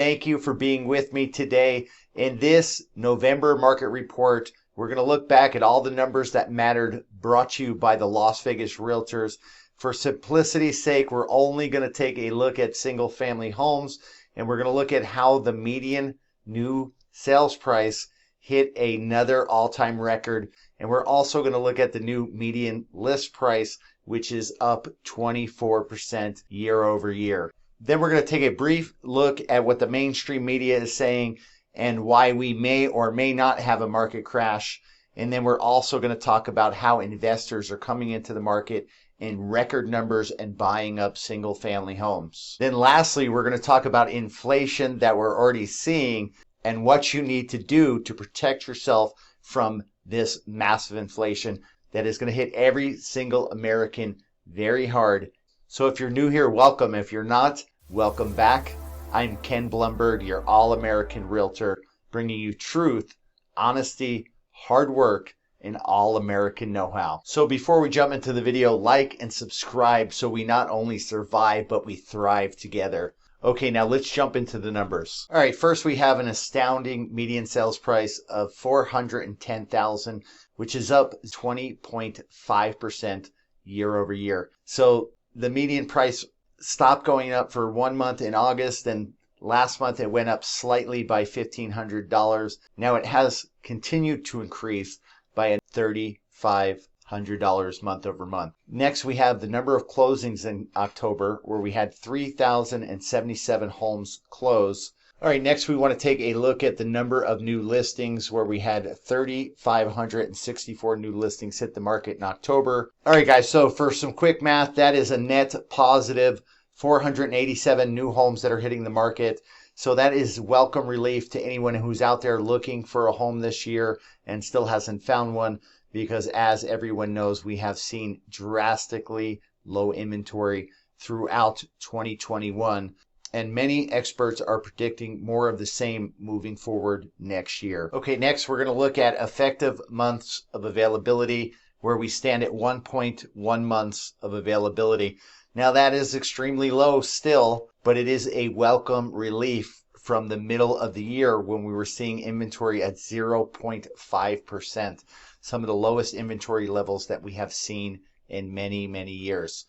Thank you for being with me today. In this November market report, we're going to look back at all the numbers that mattered, brought to you by the Las Vegas Realtors. For simplicity's sake, we're only going to take a look at single family homes, and we're going to look at how the median new sales price hit another all-time record. And we're also going to look at the new median list price, which is up 24% year over year. Then we're going to take a brief look at what the mainstream media is saying and why we may or may not have a market crash. And then we're also going to talk about how investors are coming into the market in record numbers and buying up single family homes. Then lastly, we're going to talk about inflation that we're already seeing and what you need to do to protect yourself from this massive inflation that is going to hit every single American very hard. So if you're new here, welcome. If you're not, welcome back. I'm Ken Blumberg, your all-American realtor, bringing you truth, honesty, hard work, and all-American know-how. So before we jump into the video, like and subscribe so we not only survive, but we thrive together. Okay, now let's jump into the numbers. All right, first we have an astounding median sales price of $410,000, which is up 20.5% year over year. So the median price stopped going up for 1 month in August, and last month it went up slightly by $1,500. Now it has continued to increase by $3,500 month over month. Next, we have the number of closings in October, where we had 3,077 homes close. All right, next we want to take a look at the number of new listings, where we had 3,564 new listings hit the market in October. All right, guys, so for some quick math, that is a net positive 487 new homes that are hitting the market. So that is welcome relief to anyone who's out there looking for a home this year and still hasn't found one, because as everyone knows, we have seen drastically low inventory throughout 2021. And many experts are predicting more of the same moving forward next year. Okay, next we're going to look at effective months of availability, where we stand at 1.1 months of availability. Now that is extremely low still, but it is a welcome relief from the middle of the year when we were seeing inventory at 0.5%, some of the lowest inventory levels that we have seen in many, many years.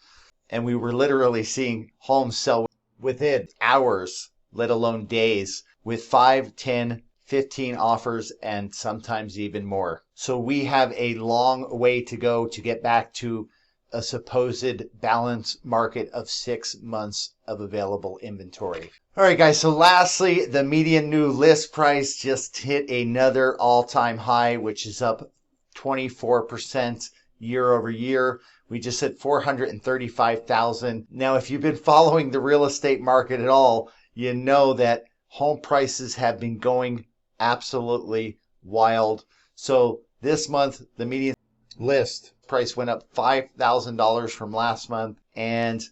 And we were literally seeing homes sell within hours, let alone days, with 5, 10, 15 offers and sometimes even more. So we have a long way to go to get back to a supposed balanced market of 6 months of available inventory. All right, guys, so lastly, the median new list price just hit another all-time high, which is up 24% year over year. We just hit 435,000. Now, if you've been following the real estate market at all, you know that home prices have been going absolutely wild. So this month, the median list price went up $5,000 from last month. And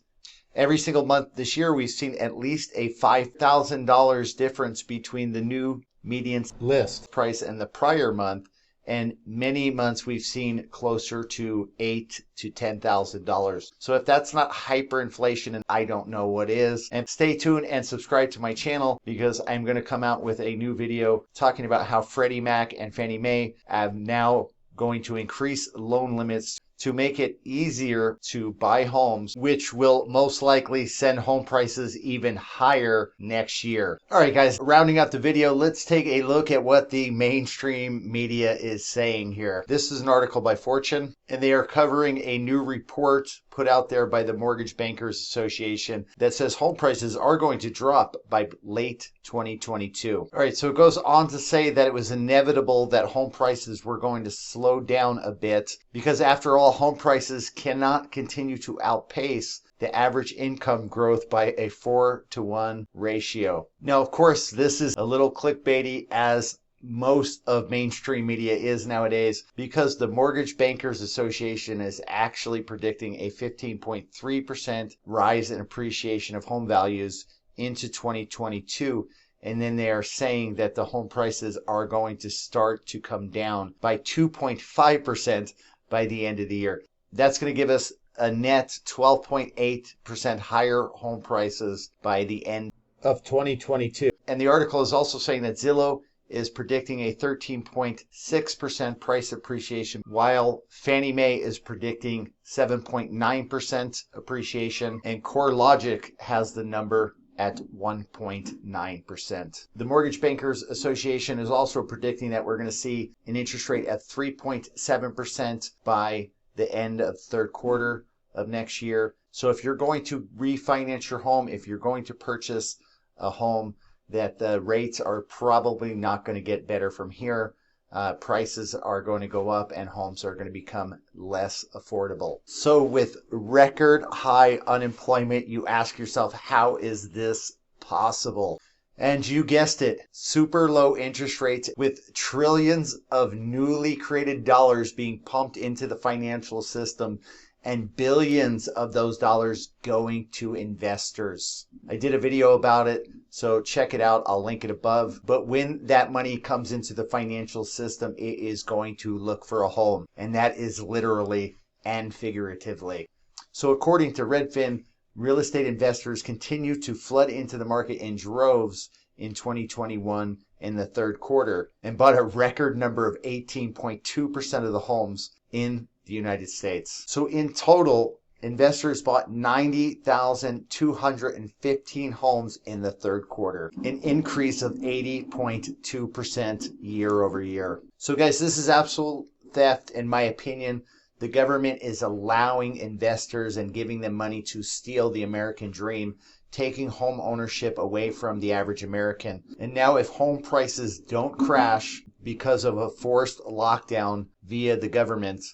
every single month this year, we've seen at least a $5,000 difference between the new median list price and the prior month. And many months we've seen closer to $8,000 to $10,000. So if that's not hyperinflation, and I don't know what is. And stay tuned and subscribe to my channel, because I'm going to come out with a new video talking about how Freddie Mac and Fannie Mae are now going to increase loan limits to make it easier to buy homes, which will most likely send home prices even higher next year. All right, guys, rounding out the video, let's take a look at what the mainstream media is saying here. This is an article by Fortune, and they are covering a new report put out there by the Mortgage Bankers Association that says home prices are going to drop by late 2022. All right, so it goes on to say that it was inevitable that home prices were going to slow down a bit, because after all, home prices cannot continue to outpace the average income growth by a 4-to-1 ratio. Now, of course, this is a little clickbaity, as most of mainstream media is nowadays, because the Mortgage Bankers Association is actually predicting a 15.3% rise in appreciation of home values into 2022. And then they are saying that the home prices are going to start to come down by 2.5% by the end of the year. That's going to give us a net 12.8% higher home prices by the end of 2022. And the article is also saying that Zillow is predicting a 13.6% price appreciation, while Fannie Mae is predicting 7.9% appreciation, and CoreLogic has the number at 1.9%. The Mortgage Bankers Association is also predicting that we're going to see an interest rate at 3.7% by the end of third quarter of next year. So if you're going to refinance your home, if you're going to purchase a home, that the rates are probably not going to get better from here. Prices are going to go up and homes are going to become less affordable. So with record high unemployment, you ask yourself, how is this possible? And you guessed it, super low interest rates with trillions of newly created dollars being pumped into the financial system and billions of those dollars going to investors. I did a video about it, so check it out. I'll link it above. But when that money comes into the financial system, it is going to look for a home. And that is literally and figuratively. So according to Redfin, real estate investors continue to flood into the market in droves in 2021 in the third quarter and bought a record number of 18.2% of the homes in the United States. So in total, investors bought 90,215 homes in the third quarter, an increase of 80.2% year over year. So guys, this is absolute theft in my opinion. The government is allowing investors and giving them money to steal the American dream, taking home ownership away from the average American. And now if home prices don't crash because of a forced lockdown via the government,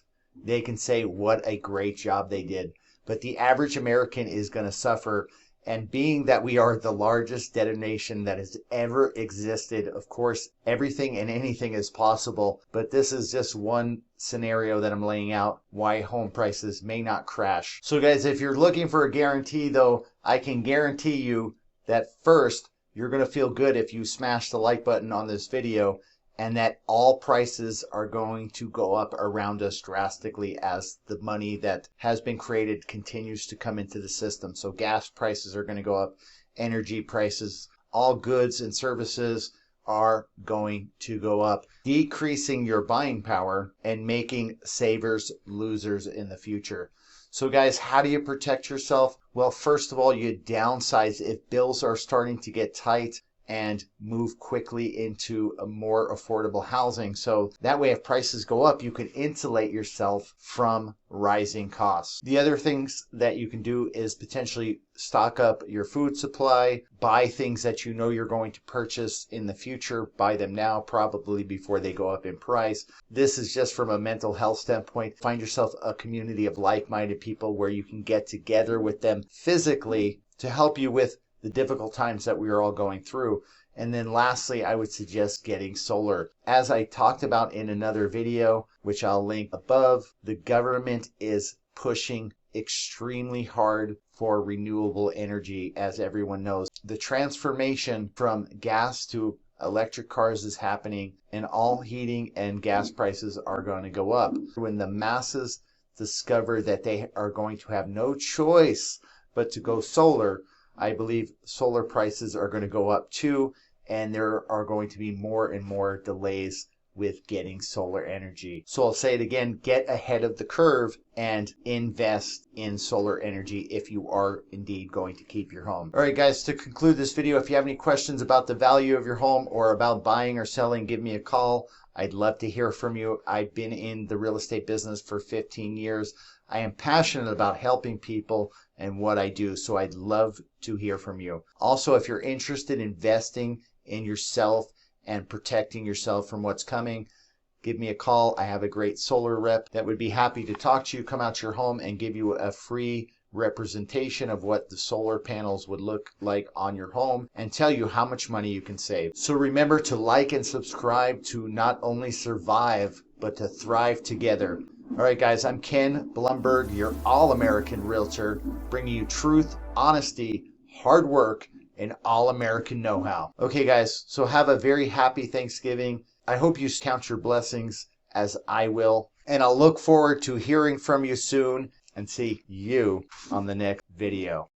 they can say what a great job they did. But the average American is going to suffer. And being that we are the largest debtor nation that has ever existed, of course, everything and anything is possible. But this is just one scenario that I'm laying out why home prices may not crash. So guys, if you're looking for a guarantee though, I can guarantee you that first, you're going to feel good if you smash the like button on this video, and that all prices are going to go up around us drastically as the money that has been created continues to come into the system. So gas prices are going to go up, energy prices, all goods and services are going to go up, decreasing your buying power and making savers losers in the future. So guys, how do you protect yourself? Well, first of all, you downsize if bills are starting to get tight and move quickly into a more affordable housing. So that way, if prices go up, you can insulate yourself from rising costs. The other things that you can do is potentially stock up your food supply, buy things that you know you're going to purchase in the future, buy them now, probably before they go up in price. This is just from a mental health standpoint. Find yourself a community of like-minded people where you can get together with them physically to help you with the difficult times that we are all going through. And then lastly, I would suggest getting solar. As I talked about in another video, which I'll link above, the government is pushing extremely hard for renewable energy, as everyone knows. The transformation from gas to electric cars is happening, and all heating and gas prices are going to go up. When the masses discover that they are going to have no choice but to go solar, I believe solar prices are going to go up too, and there are going to be more and more delays with getting solar energy. So I'll say it again, get ahead of the curve and invest in solar energy if you are indeed going to keep your home. All right, guys, to conclude this video, if you have any questions about the value of your home or about buying or selling, give me a call. I'd love to hear from you. I've been in the real estate business for 15 years. I am passionate about helping people and what I do, so I'd love to hear from you. Also, if you're interested in investing in yourself and protecting yourself from what's coming, give me a call. I have a great solar rep that would be happy to talk to you, come out to your home and give you a free representation of what the solar panels would look like on your home and tell you how much money you can save. So remember to like and subscribe to not only survive, but to thrive together. All right, guys, I'm Ken Blumberg, your all-American realtor, bringing you truth, honesty, hard work, and all-American know-how. Okay, guys, so have a very happy Thanksgiving. I hope you count your blessings as I will, and I'll look forward to hearing from you soon and see you on the next video.